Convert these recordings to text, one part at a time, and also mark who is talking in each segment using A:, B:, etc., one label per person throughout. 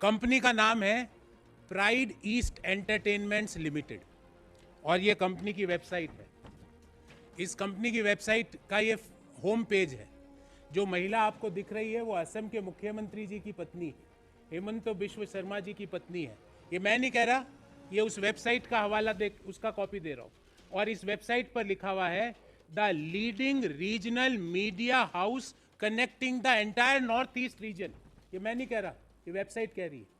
A: Company का नाम है प्राइड ईस्ट एंटरटेनमेंट्स लिमिटेड और ये कंपनी की वेबसाइट है। इस कंपनी की वेबसाइट का ये होम पेज है। जो महिला आपको दिख रही है वो असम के मुख्यमंत्री जी की पत्नी है, हेमंत बिश्व शर्मा जी की पत्नी है। ये मैं नहीं कह रहा, ये उस वेबसाइट का हवाला देख, उसका कॉपी दे रहा हूँ। और इस वेबसाइट पर लिखा हुआ है the leading regional media house connecting the entire north east region. ये मैं नहीं कह रहा, ये वेबसाइट कह रही है।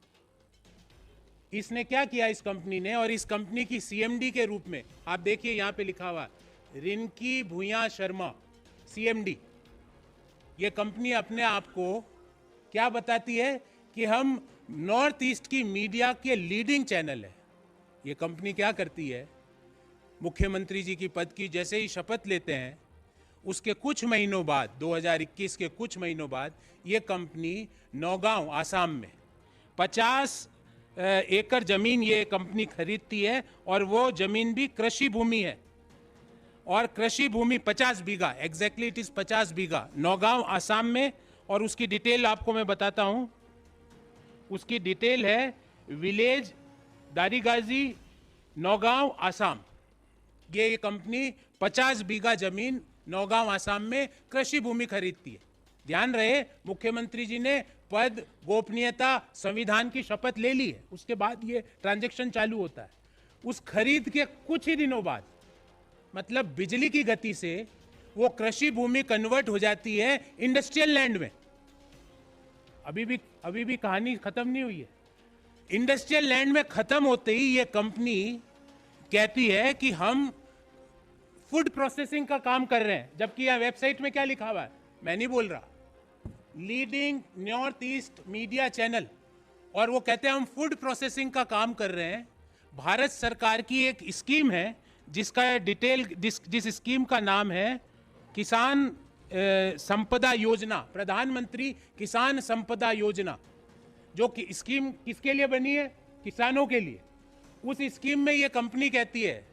A: इसने क्या किया इस कंपनी ने, और इस कंपनी की सीएमडी के रूप में आप देखिए यहां पे लिखा हुआ रिंकी भूया शर्मा सीएमडी। ये कंपनी अपने आप को क्या बताती है कि हम नॉर्थ ईस्ट की मीडिया के लीडिंग चैनल है। ये कंपनी क्या करती है, मुख्यमंत्री जी की पद की जैसे ही शपथ लेते हैं उसके कुछ महीनों बाद 2021 के कुछ महीनों बाद ये कंपनी नौगांव आसाम में 50 एकड़ जमीन ये कंपनी खरीदती है और वो जमीन भी कृषि भूमि है। और कृषि भूमि 50 बीघा, एग्जैक्टली इट इज 50 बीघा नौगांव आसाम में। और उसकी डिटेल आपको मैं बताता हूं। उसकी डिटेल है विलेज दारीगाजी नौगांव आसाम। ये कंपनी 50 बीघा जमीन नौगांव आसाम में कृषि भूमि खरीदती है। ध्यान रहे, मुख्यमंत्री जी ने पद गोपनीयता संविधान की शपथ ले ली है, उसके बाद ये ट्रांजैक्शन चालू होता है। उस खरीद के कुछ ही दिनों बाद, मतलब बिजली की गति से वो कृषि भूमि कन्वर्ट हो जाती है इंडस्ट्रियल लैंड में। अभी भी कहानी खत्म नहीं हुई है। इंडस्ट्रियल लैंड में खत्म होते ही ये कंपनी कहती है कि हम फूड प्रोसेसिंग का काम कर रहे हैं, जबकि यह वेबसाइट में क्या लिखा हुआ है मैं नहीं बोल रहा, leading north east media channel. और वो कहते हैं हम फूड प्रोसेसिंग का काम कर रहे हैं। भारत सरकार की एक स्कीम है जिसका डिटेल जिस स्कीम का नाम है किसान संपदा योजना, प्रधानमंत्री किसान संपदा योजना, जो कि स्कीम किसके लिए बनी है, किसानों के लिए। उस स्कीम में ये कंपनी कहती है,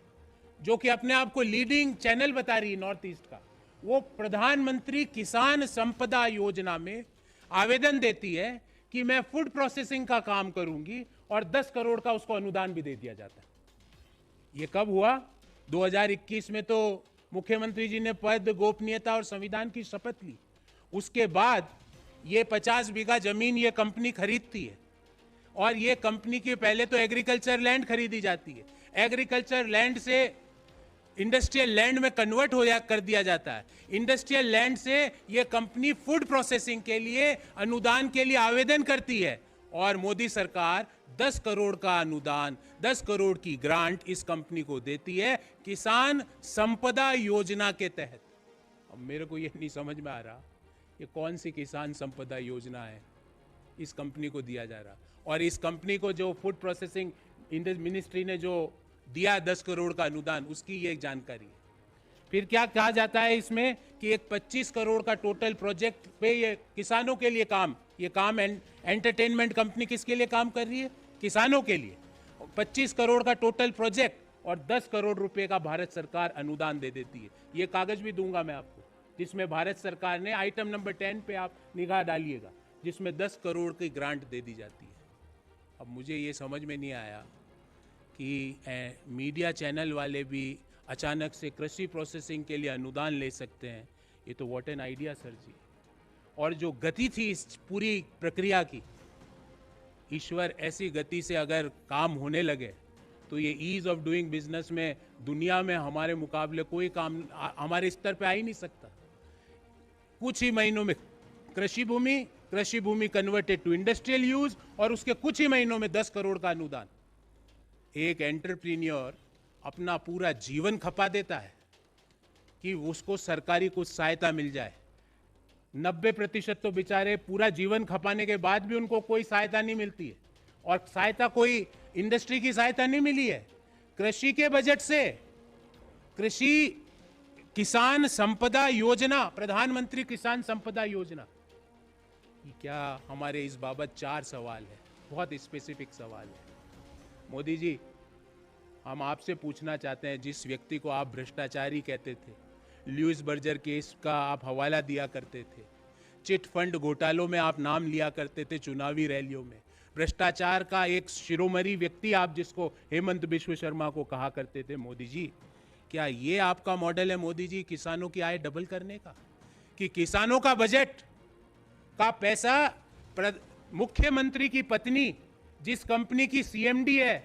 A: जो कि अपने आप को लीडिंग चैनल बता रही है नॉर्थ ईस्ट का, वो प्रधानमंत्री किसान संपदा योजना में आवेदन देती है कि मैं फूड प्रोसेसिंग का काम करूंगी और 10 करोड़ का उसको अनुदान भी दे दिया जाता है। ये कब हुआ, 2021 में तो मुख्यमंत्री जी ने पद गोपनीयता और संविधान की शपथ ली। उसके बाद ये 50 बीघा जमीन ये कंपनी खरीदती है। और ये कंपनी की पहले तो एग्रीकल्चर लैंड खरीदी जाती है, एग्रीकल्चर लैंड से इंडस्ट्रियल लैंड में कन्वर्ट कर दिया जाता है। इंडस्ट्रियल लैंड से ये कंपनी फूड प्रोसेसिंग के लिए अनुदान के लिए आवेदन करती है और मोदी सरकार 10 करोड़ का अनुदान, 10 करोड़ की ग्रांट इस कंपनी को देती है किसान संपदा योजना के तहत। अब मेरे को ये नहीं समझ में आ रहा ये कौन सी किसान संपदा योजना है इस कंपनी को दिया जा रहा। और इस कंपनी को जो फूड प्रोसेसिंग मिनिस्ट्री ने जो दिया 10 करोड़ का अनुदान, उसकी ये एक जानकारी है। फिर क्या कहा जाता है इसमें कि एक 25 करोड़ का टोटल प्रोजेक्ट पे ये किसानों के लिए काम, ये काम एंटरटेनमेंट कंपनी किसके लिए काम कर रही है, किसानों के लिए। 25 करोड़ का टोटल प्रोजेक्ट और 10 करोड़ रुपए का भारत सरकार अनुदान दे देती है। ये कागज भी दूंगा मैं आपको, जिसमें भारत सरकार ने आइटम नंबर 10 पे आप निगाह डालिएगा, जिसमें 10 करोड़ की ग्रांट दे दी जाती है। अब मुझे ये समझ में नहीं आया कि मीडिया चैनल वाले भी अचानक से कृषि प्रोसेसिंग के लिए अनुदान ले सकते हैं। ये तो व्हाट एन आइडिया सर जी। और जो गति थी इस पूरी प्रक्रिया की, ईश्वर ऐसी गति से अगर काम होने लगे तो ये ईज ऑफ डूइंग बिजनेस में दुनिया में हमारे मुकाबले कोई काम हमारे स्तर पे आ ही नहीं सकता। कुछ ही महीनों में कृषि भूमि कन्वर्टेड टू इंडस्ट्रियल यूज और उसके कुछ ही महीनों में 10 करोड़ का अनुदान। एक एंटरप्रेन्योर अपना पूरा जीवन खपा देता है कि उसको सरकारी कुछ सहायता मिल जाए। 90% तो बेचारे पूरा जीवन खपाने के बाद भी उनको कोई सहायता नहीं मिलती है। और सहायता कोई इंडस्ट्री की सहायता नहीं मिली है, कृषि के बजट से। कृषि किसान संपदा योजना, प्रधानमंत्री किसान संपदा योजना, क्या हमारे इस बाबत 4 सवाल है, बहुत स्पेसिफिक सवाल है। मोदी जी, हम आपसे पूछना चाहते हैं, जिस व्यक्ति को आप भ्रष्टाचारी कहते थे, लुइस बर्जर केस का आप हवाला दिया करते थे, चिट फंड घोटालों में आप नाम लिया करते थे चुनावी रैलियों में, भ्रष्टाचार का एक शिरोमणि व्यक्ति आप जिसको हेमंत बिश्व शर्मा को कहा करते थे मोदी जी, क्या ये आपका मॉडल है मोदी जी किसानों की आय डबल करने का? कि किसानों का बजट का पैसा मुख्यमंत्री की पत्नी जिस कंपनी की सीएमडी है,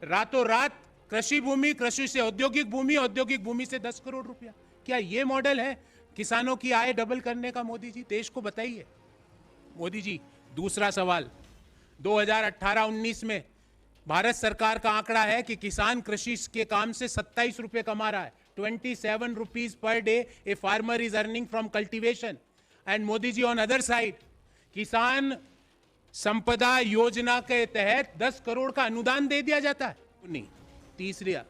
A: रातों रात कृषि भूमि, कृषि से औद्योगिक भूमि, औद्योगिक भूमि से 10 करोड़ रुपया, क्या ये मॉडल है किसानों की आय डबल करने का? मोदी जी देश को बताइए। मोदी जी, दूसरा सवाल, 2018-19 में भारत सरकार का आंकड़ा है कि किसान कृषि के काम से 27 रुपए कमा रहा है। 27 rupees per day a farmer is earning from cultivation. And Modi ji, on other side, Kisan Sampada योजना के तहत 10 करोड़ का अनुदान दे दिया जाता है। नहीं। तीसरा,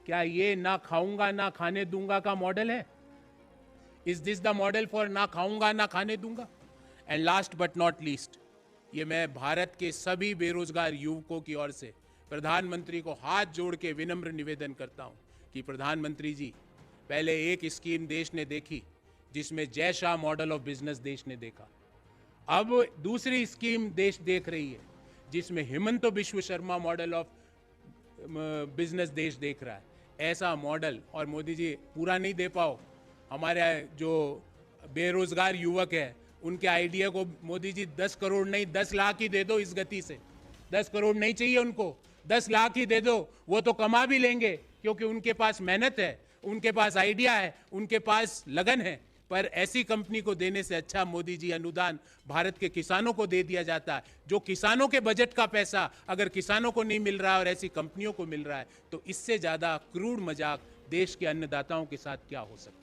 A: क्या ये ना खाऊंगा ना खाने दूंगा का मॉडल है? Is this the model for ना खाऊंगा ना खाने दूंगा? And last but not least, ये मैं भारत के सभी बेरोजगार युवकों की ओर से प्रधानमंत्री को हाथ जोड़ के विनम्र निवेदन करता हूं कि प्रधानमंत्री जी, पहले एक स्कीम देश ने देखी जिसमें Jay Shah model of business देश ने देखा, अब दूसरी स्कीम देश देख रही है जिसमें Himanta Biswa Sharma model of business देश देख रहा है। ऐसा मॉडल, और मोदी जी पूरा नहीं दे पाओ, हमारे जो बेरोजगार युवक है उनके आइडिया को मोदी जी 10 करोड़ नहीं 10 लाख ही दे दो। इस गति से 10 करोड़ नहीं चाहिए उनको, 10 लाख ही दे दो, वो तो कमा भी लेंगे क्योंकि उनके पास मेहनत है, उनके पास आइडिया है, उनके पास लगन है। पर ऐसी कंपनी को देने से अच्छा मोदी जी अनुदान भारत के किसानों को दे दिया जाता है। जो किसानों के बजट का पैसा अगर किसानों को नहीं मिल रहा है और ऐसी कंपनियों को मिल रहा है, तो इससे ज्यादा क्रूर मजाक देश के अन्नदाताओं के साथ क्या हो सकता है?